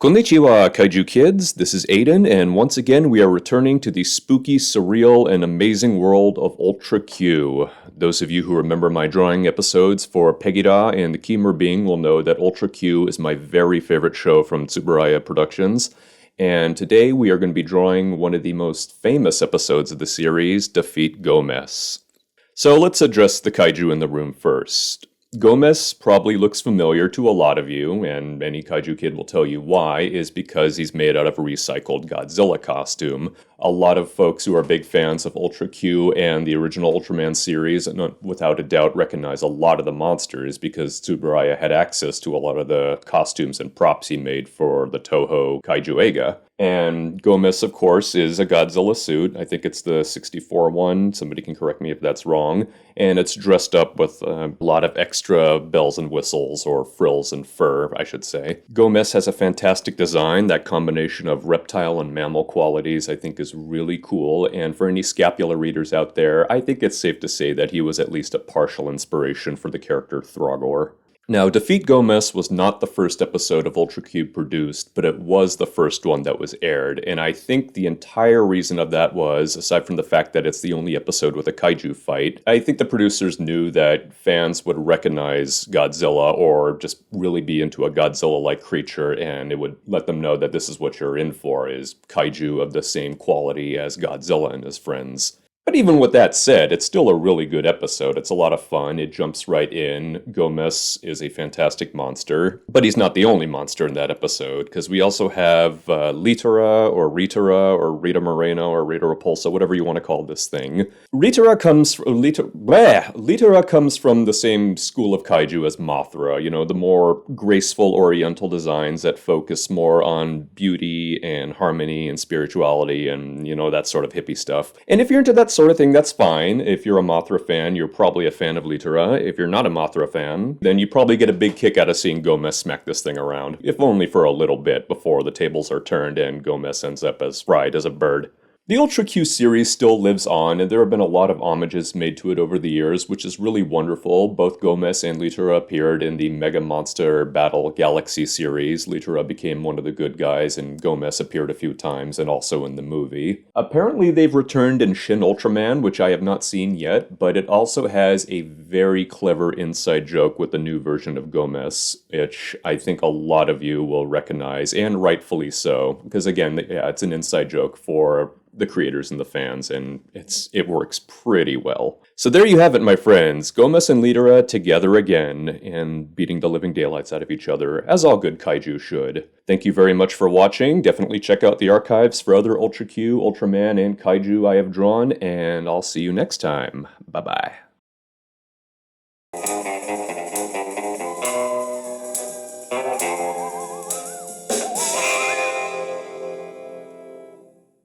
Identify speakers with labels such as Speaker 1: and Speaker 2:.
Speaker 1: Konnichiwa, Kaiju Kids. This is Aiden, and once again we are returning to the spooky, surreal, and amazing world of Ultra Q. Those of you who remember my drawing episodes for Pegida and the Kimmer Being will know that Ultra Q is my very favorite show from Tsuburaya Productions. And today we are going to be drawing one of the most famous episodes of the series, Defeat Gomess. So let's address the kaiju in the room first. Gomess probably looks familiar to a lot of you, and any kaiju kid will tell you why, is because he's made out of a recycled Godzilla costume. A lot of folks who are big fans of Ultra Q and the original Ultraman series, without a doubt, recognize a lot of the monsters because Tsuburaya had access to a lot of the costumes and props he made for the Toho Kaiju Eiga. And Gomess, of course, is a Godzilla suit. I think it's the 64 one. Somebody can correct me if that's wrong. And it's dressed up with a lot of extra bells and whistles, or frills and fur, I should say. Gomess has a fantastic design. That combination of reptile and mammal qualities, I think, is really cool. And for any Scapula readers out there, I think it's safe to say that he was at least a partial inspiration for the character Throgor. Now, Defeat Gomess was not the first episode of Ultra Q produced, but it was the first one that was aired, and I think the entire reason of that was, aside from the fact that it's the only episode with a kaiju fight, I think the producers knew that fans would recognize Godzilla or just really be into a Godzilla-like creature, and it would let them know that this is what you're in for, is kaiju of the same quality as Godzilla and his friends. But even with that said, it's still a really good episode. It's a lot of fun. It jumps right in. Gomess is a fantastic monster, but he's not the only monster in that episode, because we also have Litora, or Rita Moreno, or Rita Repulsa, whatever you want to call this thing. Litora comes from the same school of kaiju as Mothra, you know, the more graceful oriental designs that focus more on beauty and harmony and spirituality and, you know, that sort of hippie stuff. And if you're into that sort of thing, that's fine. If you're a Mothra fan, you're probably a fan of Litora. If you're not a Mothra fan, then you probably get a big kick out of seeing Gomess smack this thing around, if only for a little bit before the tables are turned and Gomess ends up as fried as a bird. The Ultra Q series still lives on, and there have been a lot of homages made to it over the years, which is really wonderful. Both Gomess and Litora appeared in the Mega Monster Battle Galaxy series. Litora became one of the good guys, and Gomess appeared a few times, and also in the movie. Apparently they've returned in Shin Ultraman, which I have not seen yet, but it also has a very clever inside joke with the new version of Gomess, which I think a lot of you will recognize, and rightfully so, because again, yeah, it's an inside joke for the creators and the fans, and it works pretty well. So there you have it, my friends. Gomess and Litora together again, and beating the living daylights out of each other, as all good kaiju should. Thank you very much for watching. Definitely check out the archives for other Ultra Q, Ultraman, and kaiju I have drawn, and I'll see you next time. Bye-bye.